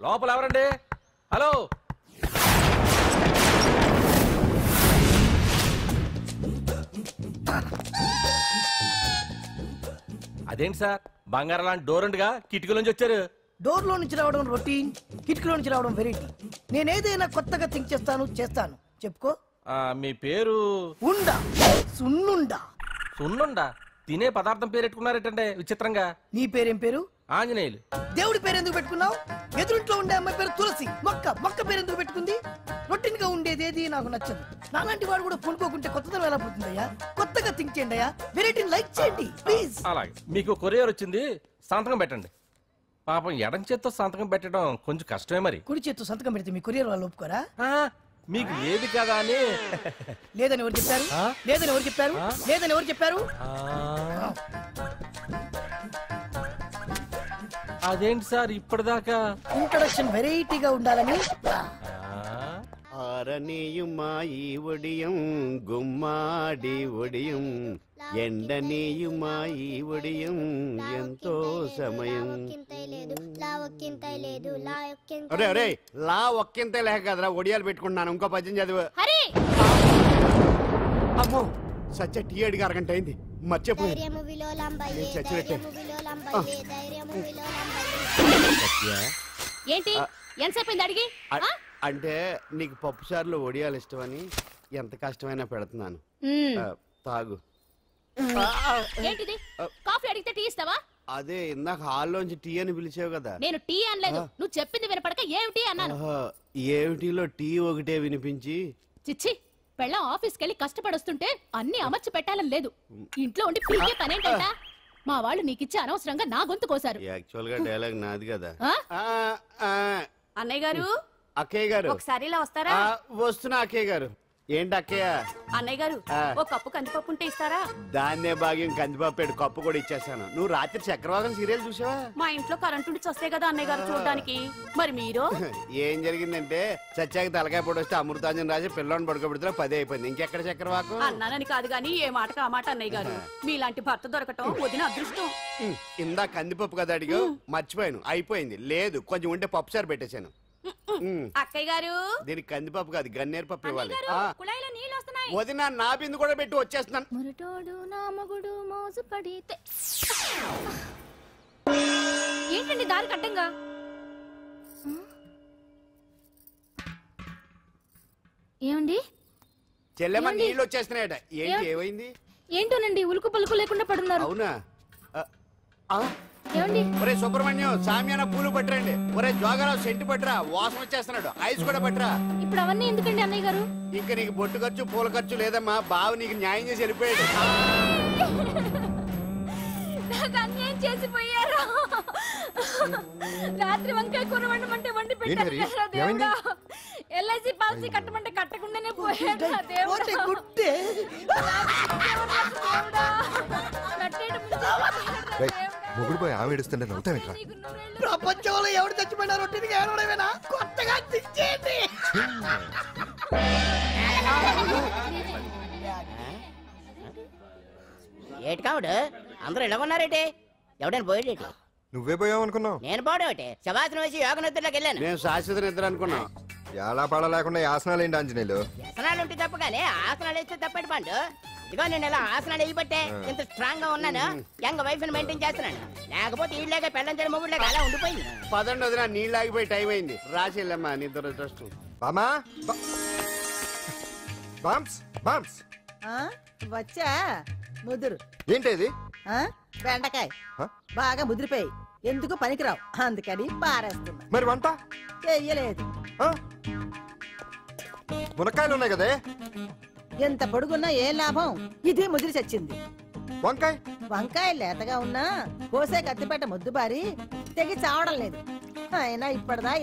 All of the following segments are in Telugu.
లోపల ఎవరండి? హలో, అదేంటి సార్ బంగారం లాంటి డోర్ ఉండగా కిటికీ నుంచి వచ్చారు? డోర్ లో నుంచి రావడం రొటీన్, కిటికీలో నుంచి రావడం వెరైటీ. నేనేదైనా కొత్తగా థింక్ చేస్తాను. చెప్పుకో. మీ పేరు? ఉండా, సున్నుండా. సున్నుండా? తినే పదార్థం పేరు పెట్టుకున్నారేటంటే విచిత్రంగా. నీ పేరేం పేరు? ఆంజనేయులు. దేవుడి పేరు ఎందుకు పెట్టుకున్నావు? ఎదురింట్లో ఉండే అమ్మాయి పేరు తులసి. మొక్క పేరు ఎందుకు పెట్టుకుంది? రొటీన్ గా ఉండేది ఏది నాకు నచ్చదు. నాలాంటి వాడు కూడా కొనుక్కోకుంటే కొత్తదనం ఎలా పోతుందయ్యా? కొత్తగా థింక్ చేయండి అయ్యా, వెరైటీని లైక్ చేయండి ప్లీజ్. అలాగే, మీకు కొరియర్ వచ్చింది, సంతకం పెట్టండి. పాపం ఎడం చేత్తో సంతకం పెట్టడం కొంచెం కష్టమే. మరి కుడి చేత్తో సంతకం పెడితే మీ కొరియర్ వాళ్ళు ఒప్పుకోరా? మీకు ఏది కదా అని. లేదని ఎవరు చెప్పారు? అదేంటి సార్ ఇప్పటిదాకా ఇంట్రడక్షన్ వెరైటీగా ఉండాలని. ఆరనీయుమాయి ఒడియం గుమ్మాడి ఒడియం ఎండనీయుమాయి ఒడియం ఎంతో సమయం. అరే అరే లా ఒక్కింతే లేక కదరా ఒడియాలు పెట్టుకుంటున్నాను. ఇంకో పద్యం చదువు. అమ్మో సత్య టీ అడిగి అరగంట అయింది, మర్చిపోయింది. ఏంటి ఎంతసేపు అడిగి? అంటే నీకు పప్పు సార్లు ఒడియాలు ఇష్టమని ఎంత కష్టమైనా పెడుతున్నాను, తాగు. ఏంటిది? కాఫీ అడిగితే టీ ఇస్తావా? అదే ఇందాక హాల్లోంచి టీ అని పిలిచావు కదా. నేను టీ అనలేదు, నువ్వు చెప్పింది వినపడక ఏమిటి అన్నాను. ఏమిటిలో టీ ఒకటే వినిపించి. చిచ్చి, పెళ్ళం ఆఫీస్కి వెళ్ళి కష్టపడొస్తుంటే అన్ని అమర్చి పెట్టాలని లేదు. ఇంట్లో ఉండి పీకే పనేంటంట? మా వాళ్ళు నీకిచ్చే అనవసరంగా నా గొంతు కోసారు. యాక్చువల్ గా డైలాగ్ నాది కదా. అన్నయ్య గారు, అక్కయ్య గారు ఒకసారి ఇలా వస్తారా? వస్తున్నా అక్కయ్య గారు. ఏంటి అక్కయ్య? అన్నయ్య గారు ఒక కప్పు కందిపప్పు ఉంటే ఇస్తారా? దాన్నే భాగ్యం కందిపప్పు కప్పు కూడా ఇచ్చేసాను. నువ్వు రాత్రి చక్రవాకం సీరియల్ చూసావా? మా ఇంట్లో కరెంటు ఉండి వస్తే కదా అన్నయ్య గారు చూడడానికి. మరి మీరు? ఏం జరిగిందంటే సత్యాకి తలకాయ పొడి వస్తే అమృతాంజన్ రాజు పిల్లని పడుకోబెడితే 10 అయిపోయింది. ఇంకెక్కడ చక్రవాకం? అన్నానని కాదు గానీ ఏ మాటకు ఆ మాట అన్నయ్య గారు. మీలాంటి భర్త దొరకటం వదిన అదృష్టం. ఇందా కందిపప్పు కదా అడిగా, మర్చిపోయాను. అయిపోయింది. లేదు కొంచెం ఉంటే పప్పు సార్ పెట్టేశాను. అక్కయ్య గారు దీనికి కందిపప్పు కాదు గన్నేరు పప్పు ఇవ్వాలి. నీళ్ళు వస్తున్నాయి. వదిన నా బిందు కూడా పెట్టి వచ్చేస్తున్నాను. మురటోడు నా మగుడు మోజు పడితే. ఏంటండి దారి కట్టంగా? ఏమండి చెల్లెమ్మ నీళ్ళు వచ్చేస్తున్నాయట. ఏంటి ఏమైంది? ఏంటోనండి ఉలుకు పలుకు లేకుండా పడున్నారు. అవునా? ఏమండి? ఒరే సుబ్రహ్మణ్యం సామ్యాన పూలు పట్టరండి. ఒరే జోగరావు సెంటు పట్టరా, వాసన వచ్చేస్తున్నాడు. ఐస్ కూడా పట్టరా. ఇప్పుడు అవన్నీ ఎందుకండి అన్నయ్య గారు? ఇంకా నీకు బొట్టు ఖర్చు పూల ఖర్చు లేదమ్మా. బావ నీకు న్యాయం చేసి వెళ్ళిపోయాడు. నాకు అన్యాయం చేసిపోయారు. రాత్రి వంకాయ కూర వండమంటే వండి పెట్టారు. ఎల్ఐసి పాలసీ కట్టమంటే కట్టకుండానే పోయాడు. మొగుడుపోయి ఆమె ఏడుస్తుంటే నవ్వుతావేంట్రా? ప్రపంచంలో ఎవరు చచ్చిపోయినా రొట్టెని ఏడవడమేనా? కొత్తగా తెచ్చేయండి. ఏటి కావుడు అందరూ ఇలా ఉన్నారేటి? ఎవడైనా పోయేటి? నువ్వే పోయావు అనుకున్నావు. నేను పోవడం ఒకటి శవాసనం వేసి యోగ నిద్రలోకి వెళ్ళాను. నేను శాశ్వత నిద్ర అనుకున్నా. ఎలా పాడ లేకుండా ఆసనాలు ఏంటి ఆంజనేయులు? ఆసనాలు ఉంటే తప్ప కానీ ఆసనాలు వేస్తే తప్పటి పండు. ఇదిగో నేను ఇలా ఆసనాలు వేయబట్టే ఇంత స్ట్రాంగ్ గా ఉన్నాను. యంగ్ వైఫ్ ని మెయింటైన్ చేస్తున్నాను. లేకపోతే ఈళ్ళగా పెళ్ళంచడం మొగుళ్ళగా అలా ఉండిపోయింది. పదండి వదిన, నీళ్ళు ఆగిపోయి టైం అయింది. రాసేళ్ళమ్మా నిద్ర ట్రస్ట్. బామా బామ్స్ బామ్స్ వచ్చా ముదురు. ఏంటి బెండకాయ బాగా ముదిరిపోయి ఎందుకు పనికిరావు, అందుకని పారేస్తున్నా. మరి వంట చెయ్యలేదు. మునక్కాయలు ఉన్నాయి కదే, ఎంత పొడుగున్నా ఏం లాభం? ఇది ముదిరి చచ్చింది. వంకాయ వంకాయ లేతగా ఉన్నా కోసే కత్తిపేట ముద్దు బారి తెగి చావడం లేదు. అయినా ఇప్పటిదా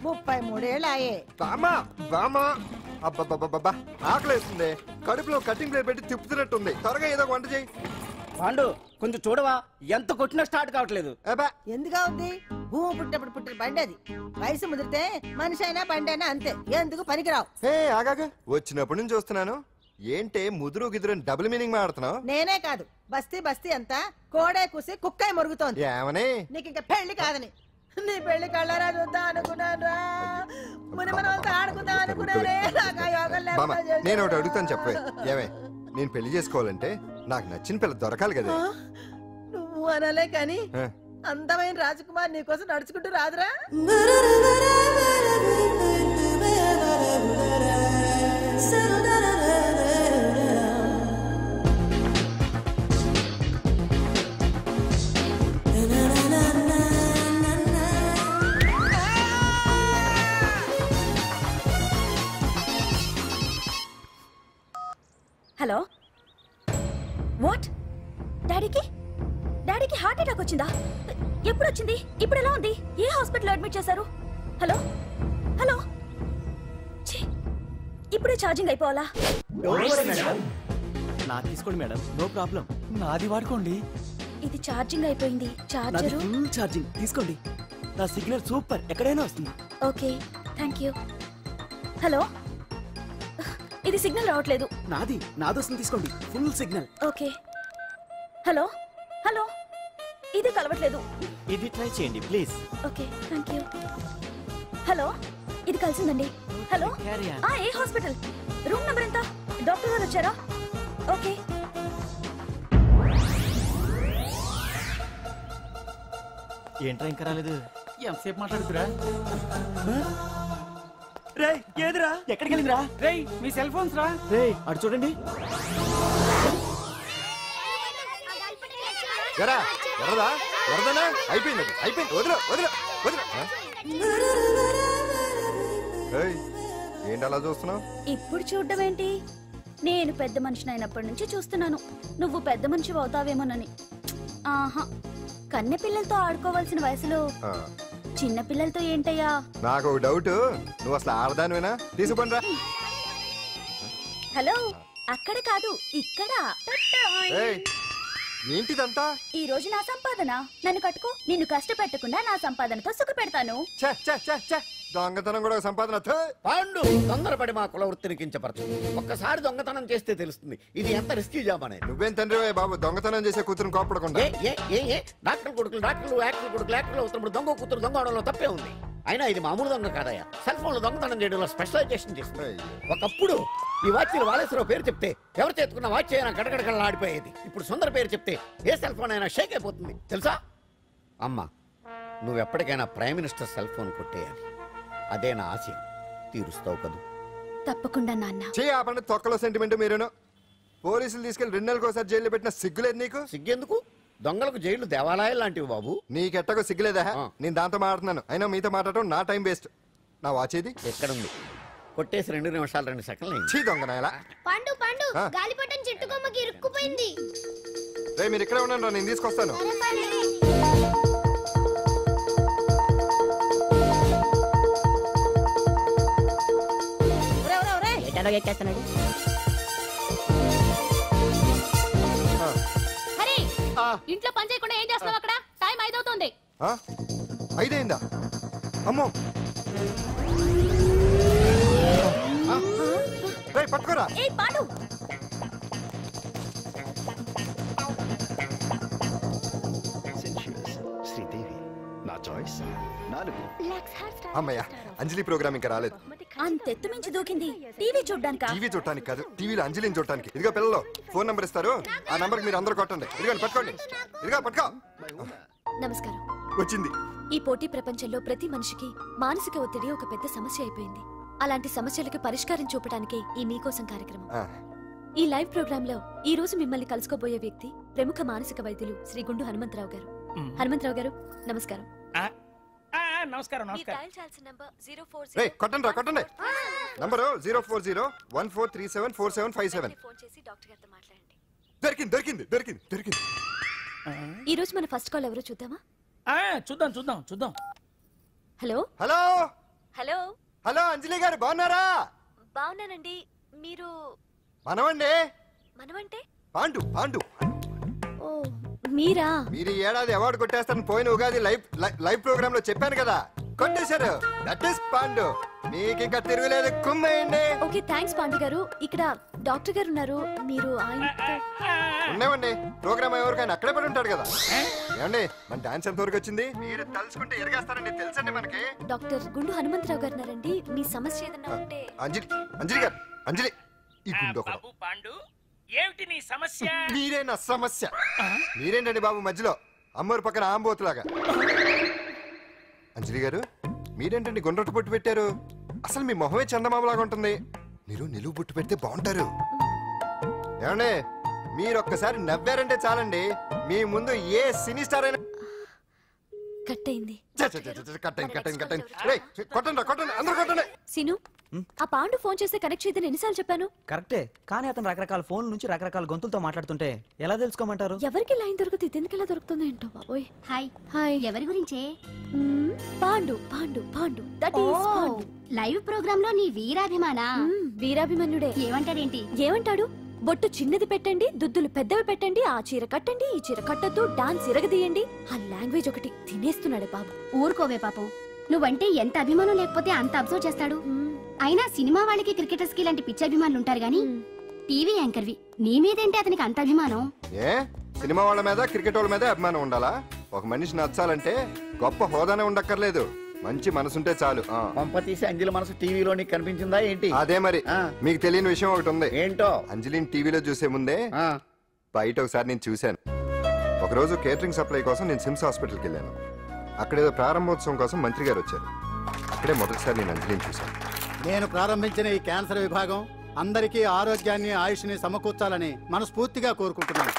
33 ఏళ్ళు ఆయే. బామా బామా అబ్బబ్బబ్బబ్బా ఆకలేస్తుంది. కడుపులో కటింగ్ ప్లేట్ పెట్టి తిప్పుతున్నట్టుంది. త్వరగా ఏదో వంట చేయి. పాండు కొంచెం చూడవా, ఎంత కొట్టినా స్టార్ట్ కావట్లేదు. ఎందుగా ఉంది? భూమి పుట్టినప్పుడు పుట్టిన బండి అది. వయసు ముదిరితే మనిషి అయినా బండి అయినా అంతే. ఎందుకు పనికిరావు. ఆగాగా వచ్చినప్పటి నుంచి చూస్తున్నాను. ఏంటే ముదురు గిదురు డబుల్ మీనింగ్ మాడుతున్నావు? నేనే కాదు, బస్తీ బస్తీ అంతా కోడే కూసి కుక్కాయ మొరుగుతోంది. ఏమని? నీకు ఇంకా పెళ్లి కాదని. నీ పెళ్లి కళ్ళారా చూద్దా అనుకున్నాను. చేసుకుందాం అనుకున్నారే నాకు ఆ యోగం బామ్మ లేకుండా నేను ఒకటి అడుగుతాను చెప్పే ఏమే నేను పెళ్లి చేసుకోవాలంటే నాకు నచ్చిన పిల్ల దొరకాలి కదా నువ్వు అనలే కానీ ఆ, అందమైన రాజకుమార్ నీకోసం నడుచుకుంటూ రాదురా హలో వాట్ డాడీకి హార్ట్ అటాక్ వచ్చిందా ఎప్పుడు వచ్చింది ఇప్పుడు ఎలా ఉంది ఏ హాస్పిటల్ అడ్మిట్ చేశారు హలో హలో ఛీ, ఇప్పుడే ఛార్జింగ్ అయిపోవాలా నా తీసుకోండి మేడం నో ప్రాబ్లం నాది వాడుకోండి ఇది ఛార్జింగ్ అయిపోయింది నాది చార్జరు ఫుల్ ఛార్జింగ్ తీసుకోండి నా సిగ్నల్ సూపర్ ఎక్కడైనా వస్తుంది ఓకే థ్యాంక్ యూ హలో ఇది సిగ్నల్ రావట్లేదు నాది వస్తుంది తీసుకోండి full signal okay hello hello ఇది కలవట్లేదు ఇది ట్రై చేయండి please okay thank you hello ఇది కలిసిందండి హలో Carry on. ఏ హాస్పిటల్ రూమ్ నెంబర్ ఎంత డాక్టర్ గారు వచ్చారా ఓకే ఏంట్రా ఇంకా రాలేదు ఎంతసేపు మాట్లాడుతురా రే ఏదిరా ఎక్కడికి వెళ్ళిందిరా రే మీ సెల్ ఫోన్స్ రా రే అటు చూడండి ఎరా ఎర్రదా ఎర్రదనా అయిపోయింది వదిలే వదిలే వదిలే ఆ? ఏయ్, ఏంటి అలా చూస్తున్నావు ఇప్పుడు చూడ్డం ఏంటి నేను పెద్ద మనిషిని అయినప్పటి నుంచి చూస్తున్నాను నువ్వు పెద్ద మనిషి అవుతావేమోనని ఆహా కన్నె పిల్లలతో ఆడుకోవాల్సిన వయసులో చిన్న పిల్లలతో ఏంటయ్యా నాకు ఒక డౌట్ నువ్వు అసలు ఆడదానివేనా తీసుకుంటా హలో అక్కడ కాదు ఇక్కడ ఏంటిదంతా ఈ రోజు నా సంపాదన నన్ను కట్టుకో నిన్ను కష్టపెట్టకుండా నా సంపాదనతో సుఖ పెడతాను ఛే, ఛే, ఛే, ఛే. దొంగతనం కూడా ఒక సంపాదన థూ. పాండు తొందరపడి మా కుల వృత్తిని కించపరచు ఒక్కసారి దొంగతనం చేస్తే తెలుస్తుంది ఇది ఎంత రిస్కీ జాబ్ అనేది నువ్వేం తండ్రివే బాబు దొంగతనం చేసే కూతురు కోపడకుండా డాక్టర్ కొడుకులు డాక్టర్లు యాక్టర్ కొడుకులు యాక్టర్లు అవుతున్నప్పుడు దొంగ కూతురు దొంగ అవడంలో తప్పే ఉంది అయినా ఇది మామూలు దొంగ కాదయ్యా సెల్ ఫోన్ లో దొంగతనం చేయడంలో స్పెషలైజేషన్ చేస్తుంది ఒకప్పుడు ఈ వాచ్లు వాలేశ్వరరావు పేరు చెప్తే ఎవరు చేతుకున్న వాచ్ అయినా గడగడగడలా ఆడిపోయేది ఇప్పుడు సుందర పేరు చెప్తే ఏ సెల్ ఫోన్ అయినా షేక్ అయిపోతుంది తెలుసా అమ్మా నువ్వు ఎప్పటికైనా ప్రైమ్ మినిస్టర్ సెల్ ఫోన్ కొట్టేయాలి అదే నా ఆశ తీరుస్తావు కదూ తప్పకుండా నాన్న చే ఆ పండు తొక్కలో సెంటిమెంట్ మీరేను పోలీసులు తీసుకెళ్లి 2 నెలలకోసారి జైల్లో పెట్టిన సిగ్గులేదు నీకు సిగ్గెందుకు దొంగలకు జైలు దేవాలయాలు లాంటివి బాబు నీకెట్టకో సిగ్గులేదా నేను దాంతో మాట్లాడుతున్నాను అయినా మీతో మాట్లాడటం నా టైం వేస్ట్ నా వాచేది ఎక్కడుంది కొట్టేసి 2 నిమిషాలు 2 సెకండ్లు చీ దొంగనాయలా పండు పండు ఆ? గాలిపటం చెట్టు కొమ్మకి ఇరుక్కుపోయింది రే మీరు ఇక్కడే ఉండండి రా, నేను తీసుకొస్తాను ఎటాలో ఎక్కేస్తున్నాడు హరి ఇంట్లో పని చేయకుండా ఏం చేస్తావు అక్కడ టైం 5 అవుతుంది ఆ? 5 అయిందా అమ్మో రే పట్టుకోరా ఏయ్ పాడు శ్రీదేవి నా చాయిస్ 4 అమ్మయ్య అంజలి ప్రోగ్రామ్ ఇంకా రాలేదు అంతెత్తు మించి దూకింది టీవీ చూడ్డానికా టీవీ చూడటానికి కాదు టీవీలో అంజలిని చూడటానికి ఇదిగో పిల్లలు ఫోన్ నంబర్ ఇస్తారు ఆ నంబర్ మీరు అందరూ కొట్టండి ఇదిగోండి పట్టుకోండి ఇదిగో పట్టుకో నమస్కారం వచ్చింది ఈ పోటీ ప్రపంచంలో ప్రతి మనిషికి మానసిక ఒత్తిడి ఒక పెద్ద సమస్య అయిపోయింది అలాంటి సమస్యలకు పరిష్కారం చూపడానికే ఈ మీకోసం కార్యక్రమం ఆ, ఈ లైవ్ ప్రోగ్రామ్ లో ఈ రోజు మిమ్మల్ని కలుసుకోబోయే వ్యక్తి ప్రముఖ మానసిక వైద్యులు శ్రీ గుండు హనుమంతరావు గారు హనుమంతరావు గారు నమస్కారం నమస్కారం రే కొట్టండి రా కొట్టండి నంబరు 04014374757 దొరికింది దొరికింది దొరికింది దొరికింది ఈ రోజు మన ఫస్ట్ కాల్ ఎవరో చూద్దామా చూద్దాం హలో హలో హలో హలో అంజలి గారు బాగున్నారా బాగున్నానండి మీరు మనమండి మనమంటే పాండు పాండు ఓ మీరా మీరు ఈ ఏడాది అవార్డు కొట్టేస్తారని పోయిన ఉగాది లైవ్ ప్రోగ్రామ్ లో చెప్పాను కదా కొట్టేశారు దట్ ఇస్ పాండు మీకు ఇంకా తిరుగులేదు, కుమ్మేయండి. ఓకే థ్యాంక్స్ పాండు గారు. ఇక్కడ డాక్టర్ గారు ఉన్నారు, మీరు ఉన్నామండి. ప్రోగ్రామ్ ఎవరికైనా అక్కడే పడి ఉంటాడు కదా. ఏమండి మన డాన్స్ ఎంత వరకు వచ్చింది? మీరు తలుచుకుంటే ఎరగేస్తారండి, తెలుసండి మనకి. డాక్టర్ గుండు హనుమంతరావు గారు ఉన్నారండి. మీ సమస్య ఏదన్నా ఉంటే. అంజలి గారు, అంజలి ఈ గుండు పాండు ఏమిటి నీ సమస్య? మీరే నా సమస్య. మీరేంటండి బాబు మధ్యలో అమ్మోరు పక్కన ఆంబోతులాగా? అంజలి గారు మీరేంటండి గుండ్రటి బొట్టు పెట్టారు? అసలు మీ మొహమే చందమామలాగా ఉంటుంది. మీరు నిలువు బొట్టు పెడితే బాగుంటారు. ఏమండి మీరు ఒక్కసారి నవ్వారంటే చాలండి, మీ ముందు ఏ సినీ స్టార్ అయినా కట్టయింది. సీను ఆ పాండు ఫోన్ చేస్తే కనెక్ట్ చేయదని ఎన్నిసార్లు చెప్పాను? కరెక్టే, కానీ అతను రకరకాల ఫోన్ల నుంచి రకరకాల గొంతులతో మాట్లాడుతుంటే ఎలా తెలుసుకోమంటారు? ఎవరికి లైన్ దొరుకుతుంది, ఎందుకు ఎలా దొరుకుతుందో ఏంటో బాబోయ్. Hi hi. ఎవరి గురించే? Pandu Pandu Pandu that is Pandu. Live program లో నీ వీరాభిమానా? వీరాభిమన్యుడే. ఏమంటాడేంటి? ఏమంటాడు? బొట్టు చిన్నది పెట్టండి, దుద్దులు పెద్దవి పెట్టండి, ఆ చీర కట్టండి, ఈ చీర కట్టద్దు, డాన్స్ ఇరగదీయండి. ఆ లాంగ్వేజ్ ఒకటి తినేస్తున్నాడు బాబు. ఊరుకోవే పాపం, నువ్వంటే ఎంత అభిమానం లేకపోతే అంత అబ్జర్వ్ చేస్తాడు. అయినా సినిమా వాళ్ళకి క్రికెటర్స్ కి ఇలాంటి పిచ్చి అభిమానులు ఉంటారు గానీ టీవీ యాంకర్వి నీ మీదేంటి అతనికి అంత అభిమానం? ఏ సినిమా వాళ్ళ మీద క్రికెట్ వాళ్ళ మీద అభిమానం ఉండాలా? ఒక మనిషి నచ్చాలంటే గొప్ప హోదానే ఉండక్కర్లేదు, మంచి మనసుంటే చాలు. పంప తీసి అంజలి మనసు టీవీలో కనిపించిందా ఏంటి? అదే మరి. మీకు తెలియని విషయం ఒకటి ఉంది. ఏంటో? అంజలిని టీవీలో చూసే ముందే బయట ఒకసారి నేను చూశాను. ఒకరోజు కేటరింగ్ సప్లై కోసం నేను సిమ్స్ హాస్పిటల్కి వెళ్ళాను. అక్కడేదో ప్రారంభోత్సవం కోసం మంత్రి గారు వచ్చారు. అక్కడే మొదటిసారి నేను అంజలిని చూశాను. నేను ప్రారంభించిన ఈ క్యాన్సర్ విభాగం అందరికీ ఆరోగ్యాన్ని ఆయుష్ని సమకూర్చాలని మనస్ఫూర్తిగా కోరుకుంటున్నాను.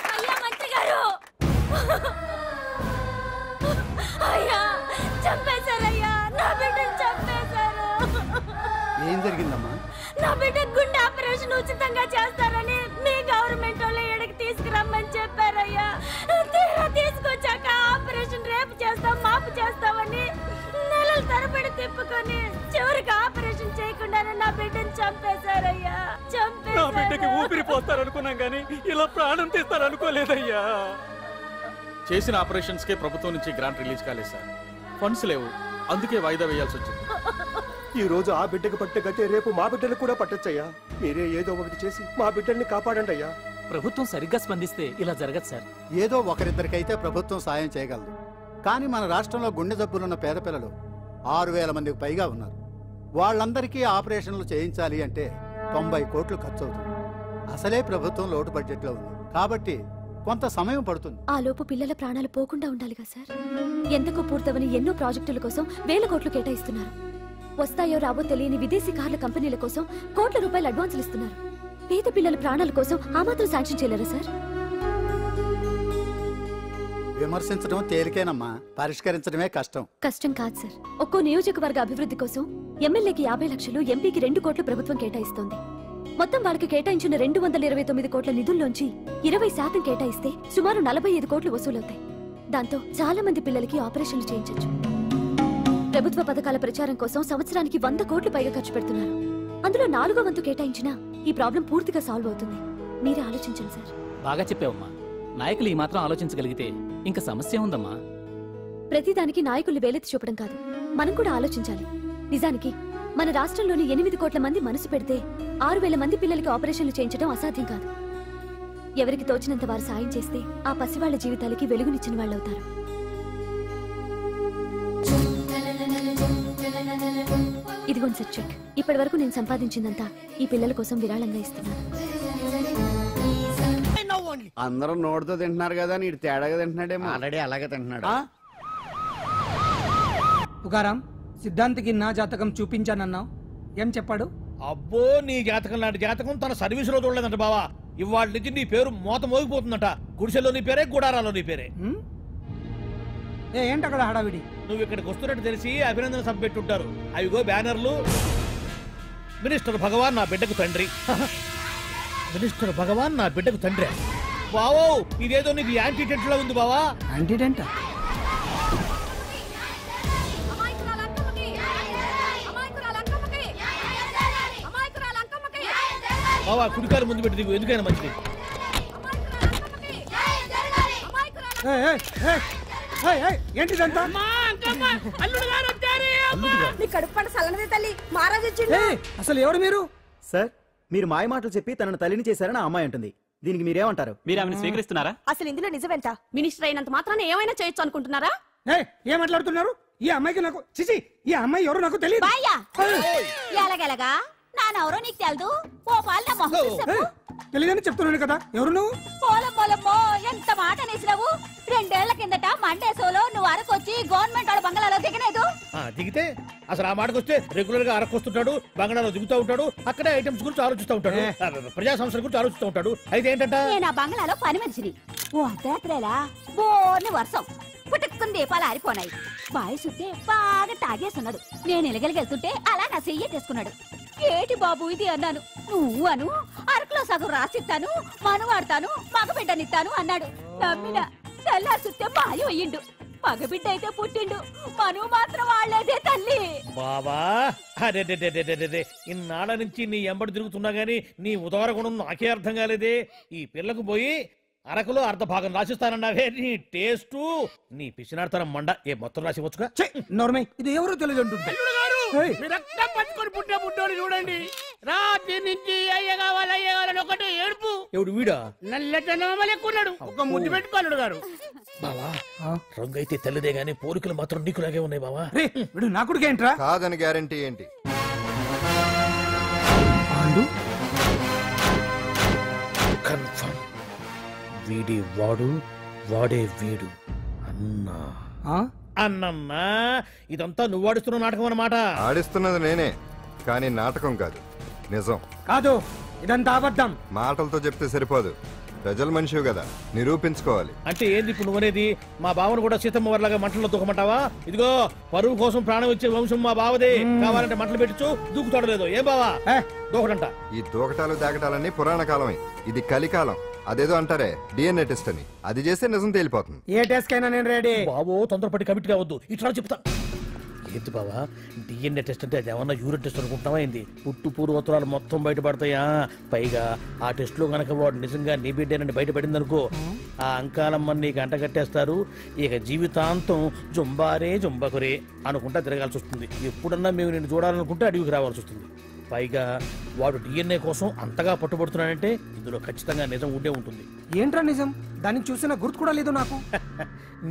ఏం జరిగిందమ్మా? నా బిడ్డ గుండె ఆపరేషన్ ఉచితంగా చేస్తారని మీ గవర్నమెంట్ వాళ్ళు ఎడకి తీసుకురమ్మని చెప్పారయ్యా. తీరా తీసుకొచ్చాక ఆపరేషన్ రేపు చేస్తాం మాపు చేస్తామని నెలల తరబడి తిప్పుకొని చివరికి ఆపరేషన్ చేయకుండానే నా బిడ్డను చంపేశారయ్యా. నా బిడ్డకి ఊపిరి పోస్తారనుకున్నాం కానీ ఇలా ప్రాణం తీస్తారనుకోలేదయ్యా. చేసిన ఆపరేషన్స్ కే ప్రభుత్వం నుంచి గ్రాంట్ రిలీజ్ కాలేదు సార్. ఫండ్స్ లేవు, అందుకే వాయిదా వేయాల్సి వచ్చింది. ఈ రోజు ఆ బిడ్డకు పట్టే గట్టే రేపు మా బిడ్డలు కూడా పట్టొచ్చయ్యా. మీరే ఏదో ఒకటి చేసి మా బిడ్డల్ని కాపాడండి అయ్యా. ప్రభుత్వం సరిగ్గా స్పందిస్తే ఇలా జరగదు సార్. ఏదో ఒకరిద్దరికైతే ప్రభుత్వం సాయం చేయగలదు, కానీ మన రాష్ట్రంలో గుండె జబ్బులున్న పేద పిల్లలు 6,000 మందికి పైగా ఉన్నారు. వాళ్ళందరికీ ఆపరేషన్లు చేయించాలి అంటే 90 కోట్లు ఖర్చు అవుతుంది. అసలే ప్రభుత్వం లోటు బడ్జెట్లో ఉంది కాబట్టి కొంత సమయం పడుతుంది. ఆ లోపు పిల్లల ప్రాణాలు పోకుండా ఉండాలిగా సార్. ఎందుకు పూర్తవని ఎన్నో ప్రాజెక్టుల కోసం వేల కోట్లు కేటాయిస్తున్నారు. వస్తాయో రావో తెలియని విదేశీ కార్ల కంపెనీల కోసం కోట్ల రూపాయలు అడ్వాన్సులు ఇస్తున్నారు. పేద పిల్లల ప్రాణాల కోసం ఆ మాత్రం శాంక్షన్ చేయలేరా సార్? విమర్శించడం తేలికేనమ్మా, పరిష్కరించడమే కష్టం. కష్టం కాదు సార్. ఒక్కో నియోజకవర్గ అభివృద్ధి కోసం ఎమ్మెల్యేకి 50 లక్షలు, ఎంపీకి 2 కోట్లు ప్రభుత్వం కేటాయిస్తోంది. మొత్తం వాళ్ళకి కేటాయించిన 229 కోట్ల నిధుల్లోంచి 20% కేటాయిస్తే సుమారు 45 కోట్లు వసూలవుతాయి. దాంతో చాలా మంది పిల్లలకి ఆపరేషన్లు చేయించొచ్చు. ప్రభుత్వ పథకాల ప్రచారం కోసం సంవత్సరానికి 100 కోట్లు పైగా ఖర్చు పెడుతున్నారు. అందులో 4వ వంతు కేటాయించినా ఈ ప్రాబ్లం పూర్తిగా సాల్వ్ అవుతుంది. మీరే ఆలోచించండి సార్. బాగా చెప్పావమ్మా. నాయకులు ఈ మాత్రం ఆలోచించగలిగితే ఇంకా సమస్య ఉందమ్మా. ప్రతిదానికి నాయకులు వేలెత్తి చూపడం కాదు, మనం కూడా ఆలోచించాలి. నిజానికి మన రాష్ట్రంలోని 8 కోట్ల మంది మనసు పెడితే 6,000 మంది పిల్లలకి ఆపరేషన్లు చేయించడం అసాధ్యం కాదు. ఎవరికి తోచినంత వారు సాయం చేస్తే ఆ పసివాళ్ల జీవితాలకి వెలుగునిచ్చిన వాళ్ళవుతారు. ఇదిగోండి సార్ చెక్. ఇప్పటి వరకు నేను సంపాదించిందంతా ఈ పిల్లల కోసం విరాళంగా ఇస్తున్నాను. అందరూ నోటితో తింటున్నారు కదా, నీడు తేడాగా తింటున్నాడేమో. ఆల్రెడీ అలాగే తింటున్నాడు. పుకారం సిద్ధాంతికి నా జాతకం చూపించానన్నావు, ఏం చెప్పాడు? అబ్బో, నీ జాతకం లాంటి జాతకం తన సర్వీసులో చూడలేదంట బావా. ఇవాళ నుంచి నీ పేరు మోత మోగిపోతుందట. గుడిసెలో నీ పేరే, గుడారాలో నీ పేరే. ఏంటి అక్కడ హడావిడి? నువ్వు ఇక్కడికి వస్తున్నట్టు తెలిసి అభినందన సభ పెట్టుంటారు. అవిగో బ్యానర్లు. మినిస్టర్ భగవాన్ నా బిడ్డకు తండ్రి. మినిస్టర్ భగవాన్ నా బిడ్డకు తండ్రి. బావో, ఇదేదో నీకు యాంటీటెంట్ లా ఉంది బావా. యాంటీటెంట్? బావా, కుడికారు ముందు పెట్టి దిగు, ఎందుకైనా మంచిది. ఏంటిదంతా? అల్లుడు గారు వచ్చారు. నీ కడుపు పంట సల్లనదే తల్లి మహారాజు వచ్చిండు. అసలు ఎవరు మీరు? సార్ మీరు మాయ మాటలు చెప్పి తనను తల్లిని చేశారని ఆ అమ్మాయి అంటుంది. దీనికి మీరేమంటారు? మీరు ఆమెను స్వీకరిస్తున్నారా? అసలు ఇందులో నిజమేంట? మినిస్టర్ అయినంత మాత్రాన ఏమైనా చేయొచ్చు అనుకుంటున్నారా? ఏం మాట్లాడుతున్నారు? ఈ అమ్మాయికి నాకు చిచి ఈ అమ్మాయి ఎవరు నాకు తెలియదు. ఎలాగెలగా నానెవరో నీకు తెలదు. ఓ పాల తెలియదని చెప్తున్నాను కదా. ఎవరు నువ్వు? పోలమ్మో ఎంత మాట అనేసినావు. 2 ఏళ్ల కిందట మండేసోలో నువ్వు అరకొచ్చి గవర్నమెంట్ వాళ్ళ బంగ్లాలో దిగలేదు. దిగితే అసలు ఆ మాటకు వస్తే రెగ్యులర్ గా అరకొస్తుంటాడు, బంగాళాలో దిగుతూ ఉంటాడు, అక్కడే ఐటమ్స్ గురించి ఆలోచిస్తూ ఉంటాడు, ప్రజా సంస్థల గురించి ఆలోచిస్తూ ఉంటాడు. అయితే ఏంటంట, నేను ఆ బంగ్లాలో పని మనిషిని. ఓ అర్ధరాత్రేలా బోర్ని వర్షం పుట్టుకుని దీపాలు ఆరిపోనాయి. బాయ్ సుట్టే బాగా తాగేస్తున్నాడు. నేను ఎలగలిగెళ్తుంటే అలా నా చెయ్యేసుకున్నాడు. ఏటి బాబు ఇది అన్నాను. నువ్వు అను అరకులో సగం రాసిస్తాను, మనువాడతాను, మగబిడ్డనిస్తాను అన్నాడు. నమ్మిన తెల్లారి సుట్టే బాయ్ అయ్యిండు. మగబిడ్డ అయితే పుట్టిండు, మనువు మాత్రం వాళ్లేదే తల్లి. బాబా అరే ఇన్నాళ్ళ నుంచి నీ ఎంబడి తిరుగుతున్నా గానీ నీ ఉదార గుణం నాకే అర్థం కాలేదే. ఈ పిల్లకు పోయి అరకులో అర్ధ భాగం రాసిస్తానన్నావే. నీ టేస్టు నీ పిచ్చినాడతనం మండ. ఏ మొత్తం రాసివచ్చుగా. నోర్మై ఇది ఎవరో తెలియదు అంటుంటే రక్తం పట్టుకొని పుట్టే పుట్టోడు చూడండి. రాత్రి నుంచి అయ్య కావాలని ఒకటే ఏడుపు. ఎవడు వీడా? నల్లెక్కున్నాడు. ఒక ముద్దు పెట్టుకోలేడు గారు. బావా రంగు అయితే తెల్లదే గానీ పోలికలు మాత్రం నీకులాగే ఉన్నాయి బావా. వీడు నా కొడుకు ఏంట్రా? కాదని గ్యారంటీ ఏంటి? కన్ఫర్మ్ వీడి వాడు, వాడే వీడు. అన్నా అన్నమ్మా ఇదంతా నువ్వు ఆడిస్తున్న నాటకం అన్నమాట. ఆడిస్తున్నది నేనే, కానీ నాటకం కాదు, నిజం కాదు. ఇదంతా అబద్ధం. మాటలతో చెప్తే సరిపోదు, ప్రజల మనిషివి కదా, నిరూపించుకోవాలి. అంటే ఏంది ఇప్పుడు నువ్వనేది? మా బావను కూడా సీతమ్మ వారిలాగా మంటల్లో దూకమంటావా? ఇదిగో పరువు కోసం ప్రాణం ఇచ్చే వంశం మా బావదే. కావాలంటే మంటలు పెట్టచ్చు, దూకుతాడు లేదు. ఏం బావా దూకడంట? ఈ దూకటాలు దాకటాలన్నీ పురాణ కాలమే, ఇది కలికాలం. అదేదో అంటారే డిఎన్ఏ టెస్ట్ అని, అది చేస్తే నిజం తేలిపోతుంది. ఏ టెస్ట్ కైనా నేను రెడీ. బాబో తొందరపడి కమిట్ కావద్దు, ఇట్లా చెప్తా. ఏంటి బావా డిఎన్ఏ టెస్ట్ అంటే అది ఏమన్నా యూరిన్ టెస్ట్ అనుకుంటావా ఏంది? పుట్టు పూర్వోత్తరాలు మొత్తం బయటపడతాయా? పైగా ఆ టెస్ట్ లో గనక వాడు నిజంగా నీ బిడ్డేనని బయటపడింది అనుకో, ఆ అంకాలమ్మని నీకు అంటగట్టేస్తారు. ఇక జీవితాంతం జుంబారే జుంబకురే అనుకుంటా తిరగాల్సి వస్తుంది. ఎప్పుడన్నా మేము నేను చూడాలనుకుంటే అడవికి రావాల్సి వస్తుంది. పైగా వాడు డిఎన్ఏ కోసం అంతగా పట్టుబడుతున్నాడంటే ఇందులో ఖచ్చితంగా నిజం ఉండే ఉంటుంది. ఏంట్రా నిజం? దాన్ని చూసిన గుర్తు కూడా లేదు నాకు.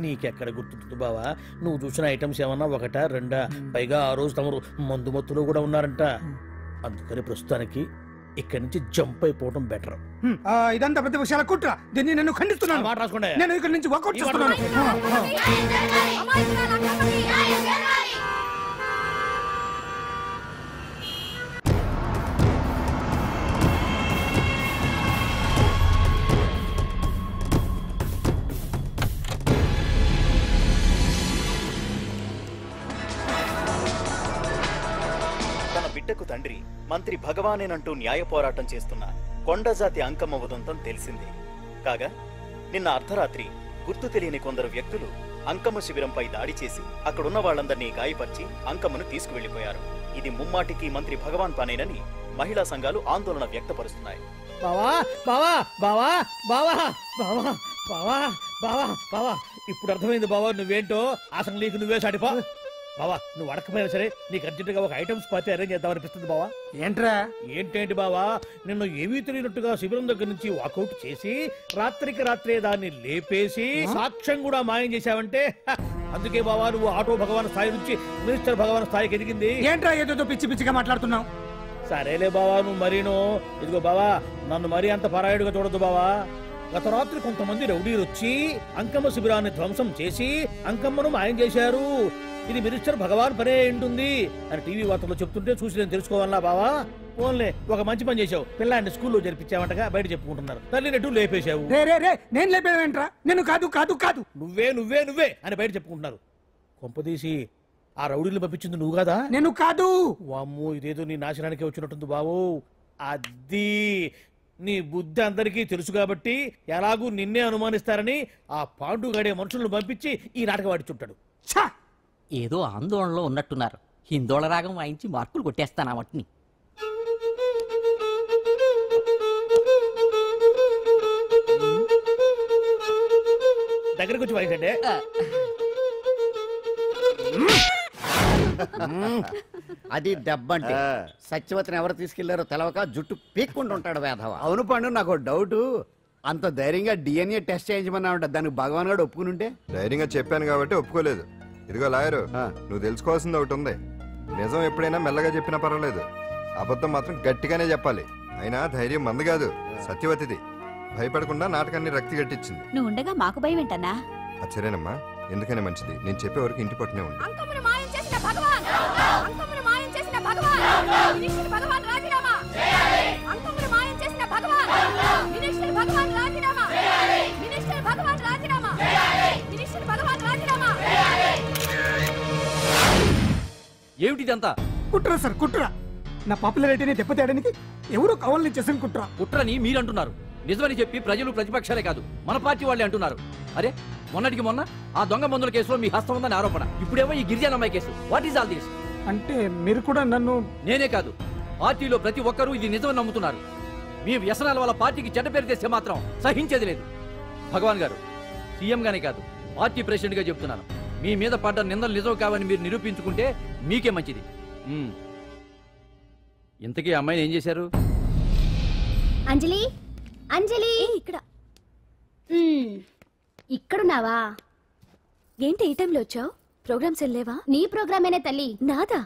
నీకెక్కడ గుర్తుంటుంది బావా? నువ్వు చూసిన ఐటమ్స్ ఏమన్నా ఒకటా రెండా? పైగా ఆ రోజు తమరు మందు మత్తులో కూడా ఉన్నారంట. అందుకని ప్రస్తుతానికి ఇక్కడి నుంచి జంప్ అయిపోవడం బెటర్. ఇదంతా పెద్ద విషయాల కుట్ర. దీన్ని నేను ఖండిస్తున్నాను. మాట రాసుకోండి. నేను ఇక్కడి నుంచి వర్కౌట్ చేస్తున్నాను. బిడ్డకు తండ్రి మంత్రి భగవానేనంటూ న్యాయ పోరాటం చేస్తున్న కొండజాతి అంకమ్మ ఉదంతం తెలిసిందే. కాగా నిన్న అర్ధరాత్రి గుర్తు తెలియని కొందరు వ్యక్తులు అంకమ్మ శిబిరంపై దాడి చేసి అక్కడున్న వాళ్ళందరినీ గాయపరిచి అంకమ్మను తీసుకువెళ్లిపోయారు. ఇది ముమ్మాటికి మంత్రి భగవాన్ పనేనని మహిళా సంఘాలు ఆందోళన వ్యక్తపరుస్తున్నాయి. బావా బావా బావా బావా బావా బావా బావా బావా ఇప్పుడు అర్థమైంది బావా నువ్వేంటో. అసలు నీకు నువ్వే సాటిపా బావా. నువ్వు అడకపోయినా సరే నీకు అర్జెంట్ గా ఒక ఐటమ్స్ పార్టీ అరేంజ్ చేద్దాం అనిపిస్తుంది బావా. ఏంట్రా? ఏంటేంటి బావా, నిన్ను ఏమీ తెలియనట్టుగా శిబిరం దగ్గర నుంచి వాకౌట్ చేసి రాత్రికి రాత్రే దాన్ని లేపేసి సాక్ష్యం కూడా మాయం చేశావంటే అందుకే బావా నువ్వు ఆటో భగవాన్ స్థాయి నుంచి మినిస్టర్ భగవాన్ స్థాయికి ఎదిగింది. ఏంట్రా ఏదో పిచ్చి పిచ్చిగా మాట్లాడుతున్నావు? సరేలే బావా నువ్వు మరీను. ఇదిగో బావా నన్ను మరీ అంత పరాయుడుగా చూడద్దు బావా. గత రాత్రి కొంతమంది రౌడీలు వచ్చి అంకమ్మ శిబిరాన్ని ధ్వంసం చేసి అంకమ్మను మాయం చేశారు. ఇది మినిస్టర్ భగవాన్ పనే ఉంటుంది అని టీవీ వార్తల్లో చెప్తుంటే చూసి నేను తెలుసుకోవాలా బావా. ఓన్లే ఒక మంచి పని చేశావు, పిల్లాన్ని స్కూల్లో జరిపించావంటగా బయట చెప్పుకుంటున్నారు. తల్లి నెట్టు లేపేశావు. నేను లేపేవేంట్రా? నేను కాదు కాదు కాదు నువ్వే నువ్వే నువ్వే అని బయట చెప్పుకుంటున్నారు. కొంపదీసి ఆ రౌడీలు పంపించింది నువ్వు కాదా? నేను కాదు. వామ్మో ఇదేదో నీ నాశనానికి వచ్చినట్టుంది బావు. అది నీ బుద్ధి అందరికీ తెలుసు కాబట్టి ఎలాగూ నిన్నే అనుమానిస్తారని ఆ పాండుగాడే మనుషులను పంపించి ఈ నాటకం ఆడిచుంటాడు. ఏదో ఆందోళనలో ఉన్నట్టున్నారు. హిందోళ రాగం వాయించి మార్కులు కొట్టేస్తాను వాటిని. దగ్గరకు వచ్చి వాయించండి. అది దెబ్బంటే సత్యవతిని ఎవరు తీసుకెళ్లారో తెలవక జుట్టు పీక్కుంటూ ఉంటాడు వేధవ. అవును పండు, నాకు డౌట్. అంత ధైర్యంగా డిఎన్ఏ టెస్ట్ చేయించమన్నా ఉంటా, దానికి భగవాన్ గారు ఒప్పుకుని ఉంటే? ధైర్యంగా చెప్పాను కాబట్టి ఒప్పుకోలేదు. ఇదిగో లాయరు, నువ్వు తెలుసుకోవాల్సింది ఒకటి ఉంది. నిజం ఎప్పుడైనా మెల్లగా చెప్పినా పర్వాలేదు, అబద్ధం మాత్రం గట్టిగానే చెప్పాలి. అయినా ధైర్యం మంది కాదు, సత్యవతిది. భయపడకుండా నాటకాన్ని రక్తి గట్టించింది. నువ్వు ఉండగా మాకు భయం ఏంటన్నా? సరేనమ్మా, ఎందుకనే మంచిది. నేను చెప్పే వరకు ఇంటి పట్టునే ఉంది. అంకమ్మను మాయం చేసిన భగవాన్, అంకమ్మను మాయం చేసిన భగవాన్, మినిస్టర్ భగవాన్ రాజీనామా. అంకమ్మను మాయం చేసిన భగవాన్, మినిస్టర్ భగవాన్ రాజీనామా. మినిస్టర్ భగవాన్ రాజీనామా. మినిస్టర్ భగవాన్ రాజీనామా. ఏమిటిదంతా? కుట్ర సార్, కుట్ర. నా పాపులారిటీని దెబ్బతేయడానికి ఎవరో కావాలని చేసిన కుట్ర. కుట్రని మీరంటున్నారు, నిజమని చెప్పి ప్రజలు ప్రతిపక్షాలే కాదు మన పార్టీ వాళ్ళే అంటున్నారు. అరే మొన్నటికి మొన్న ఆ దొంగ మందుల కేసులో మీ హస్తం ఉందని ఆరోపణ, ఇప్పుడేమో ఈ గిరిజన అమ్మాయి case. What is all this? అంటే మీరు కూడా నన్ను... నేనే కాదు, పార్టీలో ప్రతి ఒక్కరూ ఇది నిజమని నమ్ముతున్నారు. మీ వ్యసనాల వల్ల పార్టీకి చెడ్డ పేరు తెస్తే మాత్రం సహించేది లేదు. భగవాన్ గారు, సీఎం గానే కాదు పార్టీ ప్రెసిడెంట్ గా చెప్తున్నాను, మీ మీద పడ్డ నిందలు నిజం కావని మీరు నిరూపించుకుంటే మీకే మంచిది. ఇంతకీ అమ్మాయిని ఏం చేశారు? అంజలి, అంజలి, ఇక్కడ ఇక్కడున్నావా? ఏంటి ఈ టైంలో వచ్చావు? ప్రోగ్రామ్స్ వెళ్ళేవా? నీ ప్రోగ్రామేనే తల్లి. నాదా?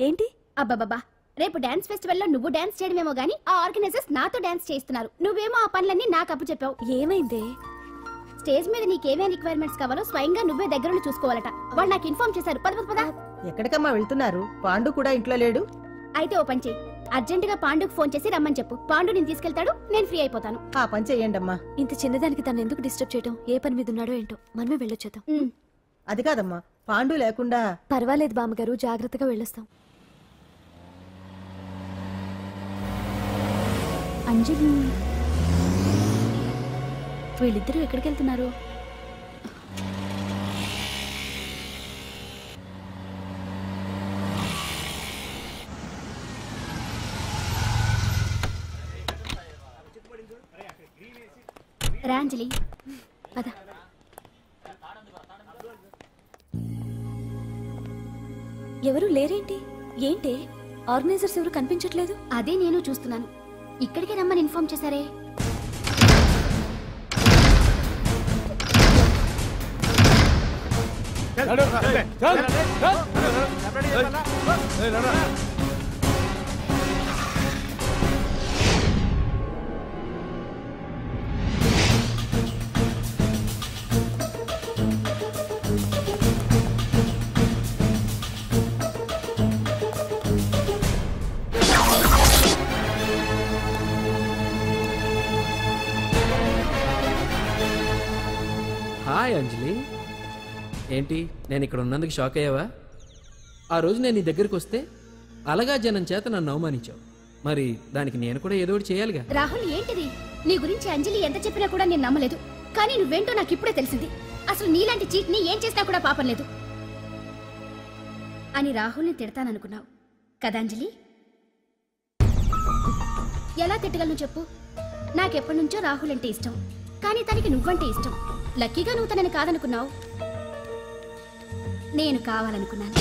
ఏంటి? అబ్బాబాబా, రేపు డాన్స్ ఫెస్టివల్ లో నువ్వు డాన్స్ చేయడమేమో గానీ ఆ ఆర్గనైజర్స్ నాతో డాన్స్ చేస్తున్నారు. నువ్వేమో ఆ పనులన్నీ నాకు అప్పు చెప్పావు. ఏమైంది? స్టేజ్ మీద నీకేమేం రిక్వైర్మెంట్స్ కావాలో స్వయంగా నువ్వే దగ్గరుండి చూసుకోవాలట. వాళ్ళు నాకు ఇన్ఫార్మ్ చేశారు. పద పద. ఎక్కడికమ్మా వెళ్తున్నారు? పాండు కూడా ఇంట్లో లేడు. అయితే ఓ పని చెయ్యి, అర్జెంట్ గా పాండుకు ఫోన్ చేసి రమ్మని చెప్పు. పాండు నేను తీసుకెళ్తాడు, నేను ఫ్రీ అయిపోతాను. ఆ పని చెయ్యండి అమ్మా. ఇంత చిన్నదానికి తను ఎందుకు డిస్టర్బ్ చేయటం? ఏ పని మీద ఉన్నాడో ఏంటో, మనమే వెళ్ళొచ్చేద్దాం. అది కాదమ్మా, పాండు లేకుండా... పర్వాలేదు బామ్మగారు, జాగ్రత్తగా వెళ్ళొస్తాం. అంజలి, వీళ్ళిద్దరూ ఎక్కడికి వెళ్తున్నారు? రాంజలి, పద. ఎవరు లేరేంటి? ఏంటి ఆర్గనైజర్స్ ఎవరు కనిపించట్లేదు? అదే నేను చూస్తున్నాను. ఇక్కడికే రమ్మని ఇన్ఫార్మ్ చేశారే. హాయ్ అంజలి, ఏంటి నేను ఇక్కడ ఉన్నందుకు షాక్ అయ్యావా? ఆ రోజు నేను నీ దగ్గరికి వస్తే అలగా జనం చేత నన్ను అవమానించావు, మరి దానికి నేను కూడా ఏదో ఒకటి చేయాలిగా. రాహుల్, ఏంటిది? నీ గురించి అంజలి ఎంత చెప్పినా కూడా నేను నమ్మలేదు. కానీ నువ్వేంటో నాకు ఇప్పుడే తెలిసింది. అసలు నీలాంటి చీట్ని ఏం చేసినా కూడా పాపం లేదు అని రాహుల్ని తిడతాననుకున్నావు కదా అంజలి? ఎలా తిట్టగలను చెప్పు? నాకెప్పటి నుంచో రాహుల్ అంటే ఇష్టం, కానీ తనకి నువ్వంటే ఇష్టం. లక్కీగా నువ్వు తనని కాదనుకున్నావు, నేను కావాలనుకున్నాను.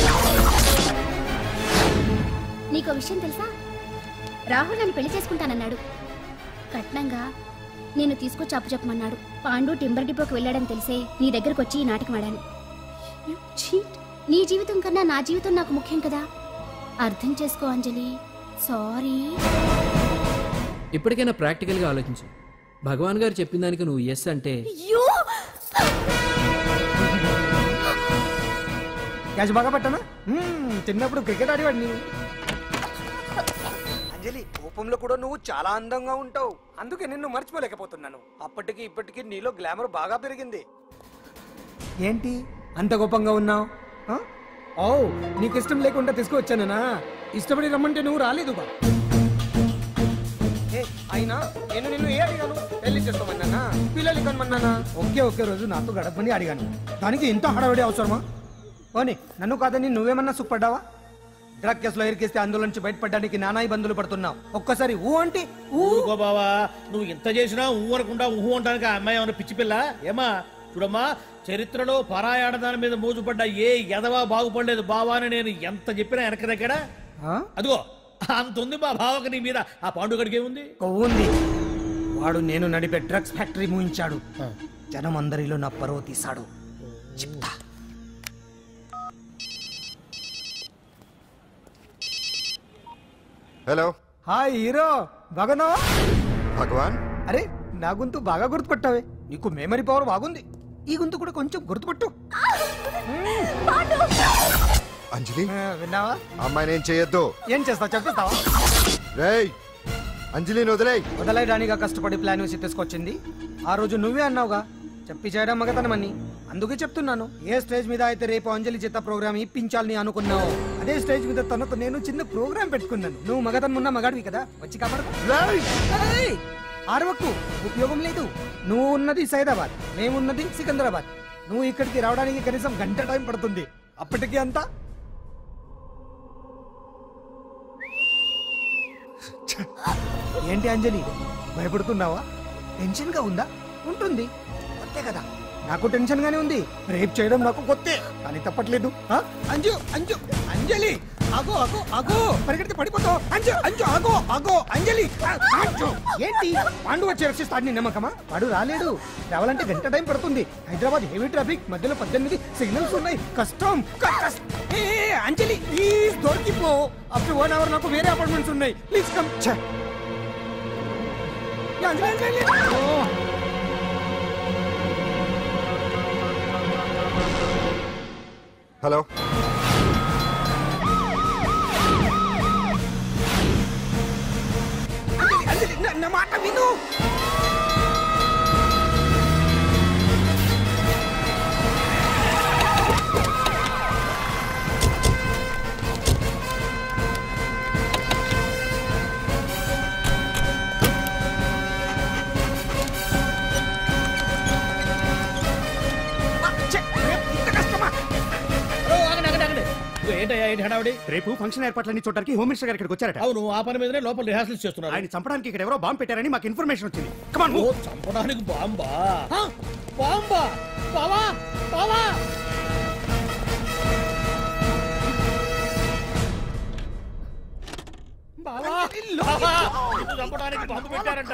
నీకో విషయం తెలుసా? రాహుల్ నన్ను పెళ్లి చేసుకుంటానన్నాడు. కట్నంగా నేను తీసుకొచ్చి అప్పు చెప్పమన్నాడు. పాండు టింబర్ డిపోకి వెళ్ళాడని తెలిసే నీ దగ్గరకు వచ్చి ఈ నాటకం ఆడాను. నీ జీవితం కన్నా నా జీవితం నాకు ముఖ్యం కదా, అర్థం చేసుకో అంజలి. సారీ. ఇప్పటికైనా ప్రాక్టికల్గా ఆలోచించు. భగవాన్ గారు చెప్పిన దానికి నువ్వు ఎస్ అంటే క్యాచ్ బాగా పట్టానా? చిన్నప్పుడు క్రికెట్ ఆడేవాడిని. అంజలి, కోపంలో కూడా నువ్వు చాలా అందంగా ఉంటావు, అందుకే నిన్ను మర్చిపోలేకపోతున్నాను. అప్పటికి ఇప్పటికి నీలో గ్లామర్ బాగా పెరిగింది. ఏంటి అంత కోపంగా ఉన్నావు? ఓ, నీకు ఇష్టం లేకుండా తీసుకువచ్చానా? ఇష్టపడి రమ్మంటే నువ్వు రాలేదుగా. అయినా నేను నిన్ను ఏ అడిగాను? పెళ్లి చేసుకోమన్నానా? పిల్లలు కనమన్నానా? ఒకే రోజు నాతో గడపని అడిగాను, దానికి ఇంత హడావిడి అవసరమా? పోనీ నన్ను కాదని నువ్వేమన్నా సుఖపడ్డావా? డ్రగ్ కేసులో ఇరికిస్తే అందులో నుంచి బయటపడడానికి నానా ఇబ్బందులు పడుతున్నావు. ఒక్కసారి ఊ అంటే ఊరుకో బావా, నువ్వు ఇంత చేసినా ఊ అనకుండా ఊహు అంటానికి ఆ అమ్మాయి ఏమన్నా పిచ్చి పిల్ల? ఏమా చూడమ్మా, చరిత్రలో పరాయాడదాని మీద మోజుపడ్డ ఏ ఎదవా బాగుపడలేదు బావా అని నేను ఎంత చెప్పినా వెనక దగ్గర అదిగో అంత ఉంది మా బావకి నీ మీద. ఆ పాండుగడికి ఏముంది? కొవ్వుంది. వాడు నేను నడిపే డ్రగ్స్ ఫ్యాక్టరీ మూయించాడు. జనం అందరిలో నా పరువు తీశాడు. చెప్తా. హలో. హాయ్ హీరో, బాగున్నావా? భగవాన్, అరే నా గొంతు బాగా గుర్తుపట్టావే. నీకు మెమరీ పవర్ బాగుంది. ఈ గొంతు కూడా కొంచెం గుర్తుపట్టు. అంజలి విన్నావా? అమ్మాయిని ఏం చేయొద్దు. ఏం చేస్తావు చెప్పేస్తావా? రేయ్, అంజలిని వదిలేయ్. వదలయడానిగా కష్టపడి ప్లాన్ వేసి తీసుకొచ్చింది. ఆ రోజు నువ్వే అన్నావుగా చెప్పి చేయడం మగతనమని. అందుకే చెప్తున్నాను. ఏ స్టేజ్ మీద అయితే రేపు అంజలి చేత ప్రోగ్రామ్ ఇప్పించాలని అనుకున్నావు, అదే స్టేజ్ మీద తనతో నేను చిన్న ప్రోగ్రామ్ పెట్టుకున్నాను. నువ్వు మగతనం ఉన్న మగాడివి కదా, వచ్చి కాపాడు. ఆరవకు, ఉపయోగం లేదు. నువ్వు ఉన్నది సైదాబాద్, మేమున్నది సికింద్రాబాద్. నువ్వు ఇక్కడికి రావడానికి కనీసం గంట టైం పడుతుంది. అప్పటికి అంతా ఏంటి అంజలి, భయపడుతున్నావా? టెన్షన్ గా ఉందా? ఉంటుంది, కొత్తే కదా. నాకు టెన్షన్ గానే ఉంది. రేప్ చేయడం నాకు కొత్తే, కానీ తప్పట్లేదు. అంజు అంజు అంజలి, ఆగో ఆగో ఆగో, పరిగెడితే పడిపోతావు. అంజు అంజు ఆగో ఆగో అంజలి. అంజు ఏంటి, పాండు వచ్చి రక్షిస్తాడు నీ నమ్మకమా? వాడు రాలేడు. రావాలంటే గంట టైం పడుతుంది. హైదరాబాద్ హెవీ ట్రాఫిక్, మధ్యలో 18 సిగ్నల్స్ ఉన్నాయి. కష్టం. అంజలి ప్లీజ్ దొరికిపో. ఆఫ్టర్ 1 అవర్ నాకు వేరే అపార్ట్మెంట్స్ ఉన్నాయి. Please come. హలో. నా మాట విను. రేపు ఫంక్షన్ ఏర్పాట్లన్నీ చూడడానికి హోమ్ మినిస్టర్ గారు ఇక్కడికి వచ్చారట. అవును, ఆ పని మీదనే లోపల రిహార్సల్స్ చేస్తున్నారు. ఆయన చంపడానికి ఇక్కడ ఎవరో బాంబు పెట్టారని మాకు ఇన్ఫర్మేషన్ వచ్చింది. కమాన్. చంపడానికి బాంబా? బాంబా? బావా బావా, చంపడానికి బాంబు పెట్టారంట.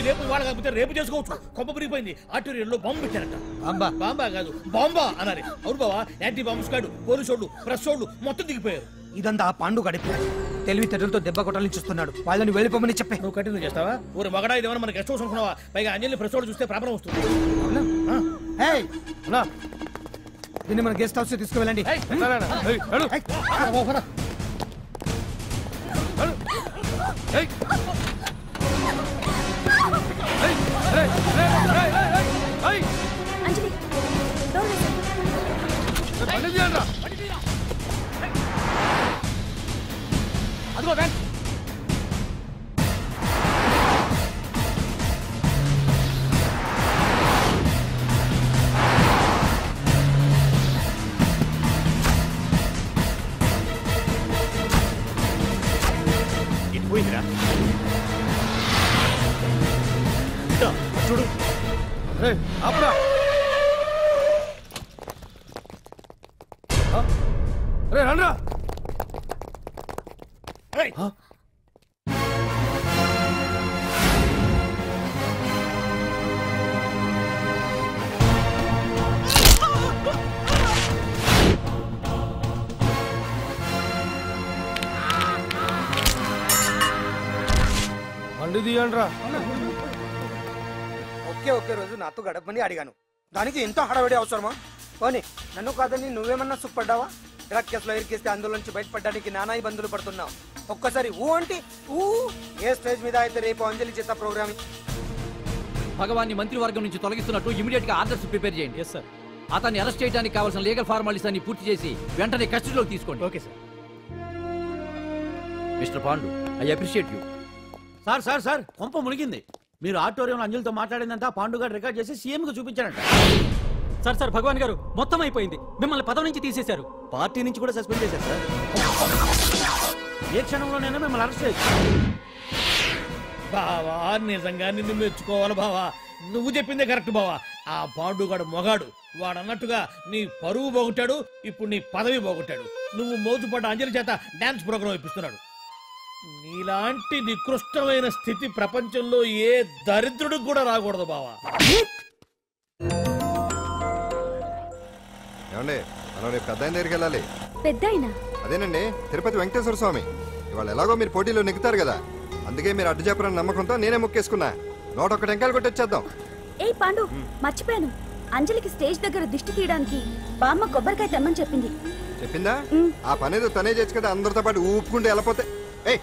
రేపు ఇవాళ కాకపోతే రేపు చేసుకోవచ్చు. కొంప మురిగిపోయింది. ఆర్టీరియల్లో బాంబు పెట్టారంట. బాంబా కాదు, బాంబా అన్నారు. అవును బావా, యాంటీ బాంబు స్క్వాడ్, పోలీసు వాళ్ళు, ప్రెస్ వాళ్ళు మొత్తం దిగిపోయారు. ఇదంతా ఆ పాండు గడిపి తెలివితేటలతో దెబ్బ కొట్టాలని చూస్తున్నాడు. వాళ్ళని వెళ్ళిపోమని చెప్పే. నువ్వు కంటిన్యూ చేస్తావా? ఊరి మగడా ఇదేమన్నా మనకి గెస్ట్ హౌస్ అనుకున్నావా? పైగా అంజలి ప్రెస్ వాళ్ళు చూస్తే ప్రాబ్లం వస్తుంది. దీన్ని మన గెస్ట్ హౌస్ తీసుకువెళ్ళండి. అంజలి డోర్ అదిగో వ్యాన్. పోయిందిరా, చూడు. ఆపురా. రే రండ్రా. బండి తీయండ్రా. ఒకే రోజు నాతో గడపని అడిగాను. దానికి ఎంతో హడావిడి అవసరమా? పోనీ నన్ను కాదని నువ్వేమన్నా సుఖపడ్డావా? డ్రగ్ కేసులో ఇరికిస్తే అందులోంచి బయటపడడానికి నానా ఇబ్బందులు పడుతున్నావు. ఒక్కసారి ఊ అంటే ఊ. ఏ స్టేజ్ మీద అయితే రేపు అంజలి చేత ప్రోగ్రామ్ భగవాన్ని మంత్రివర్గం నుంచి తొలగిస్తున్నట్టు ఇమీడియట్ గా ఆర్డర్స్ ప్రిపేర్ చేయండి. సార్, అతన్ని అరెస్ట్ చేయడానికి కావాల్సిన లీగల్ ఫార్మాలిటీస్ అన్ని పూర్తి చేసి వెంటనే కస్టడీలోకి తీసుకోండి. Okay sir. Mister Pandu, I appreciate you. Sir sir sir, కొంప మునిగింది. మీరు ఆడిటోరియంలో అంజలితో మాట్లాడిందంతా పాండు గారు రికార్డ్ చేసి సీఎంకి చూపించారంట. సార్ సార్, భగవాన్ గారు మొత్తం అయిపోయింది. మిమ్మల్ని పదవి నుంచి తీసేశారు. పార్టీ నుంచి కూడా సస్పెండ్ చేశారు సార్. ఏ క్షణంలోనైనా మిమ్మల్ని అరెస్ట్ చేయొచ్చు. బావా నిజంగా నిన్ను మెచ్చుకోవాలి బావా. నువ్వు చెప్పిందే కరెక్ట్ బావా. ఆ పాండుగాడు మొగాడు. వాడు అన్నట్టుగా నీ పరువు పోగొట్టాడు, ఇప్పుడు నీ పదవి పోగొట్టాడు. నువ్వు మోతుపడ్డ అంజలి చేత డాన్స్ ప్రోగ్రాం ఇప్పిస్తున్నాడు. నీలాంటి నికృష్టమైన స్థితి ప్రపంచంలో ఏ దరిద్రుడికి కూడా రాకూడదు బావా. ఏమండి మనం రేపు పెద్ద ఆయన దగ్గరికి వెళ్ళాలి. పెద్దాయినా? అదేనండి తిరుపతి వెంకటేశ్వర స్వామి. ఇవాళ ఎలాగో మీరు పోటీలో నెగ్గుతారు కదా, అందుకే మీరు అడ్డు చెప్పరని నమ్మకంతో నేనే మొక్కేసుకున్నా. 101 టెంకాయలు కొట్టొచ్చేద్దాం. ఏ పాండు, మర్చిపోయాను. అంజలికి స్టేజ్ దగ్గర దిష్టి తీయడానికి బామ్మ కొబ్బరికాయ తెమ్మని చెప్పింది. చెప్పిందా? ఆ పనేదో తనే చేయొచ్చు కదా, అందరితో పాటు ఊపుకుంటూ వెళ్ళిపోతే. ఏయ్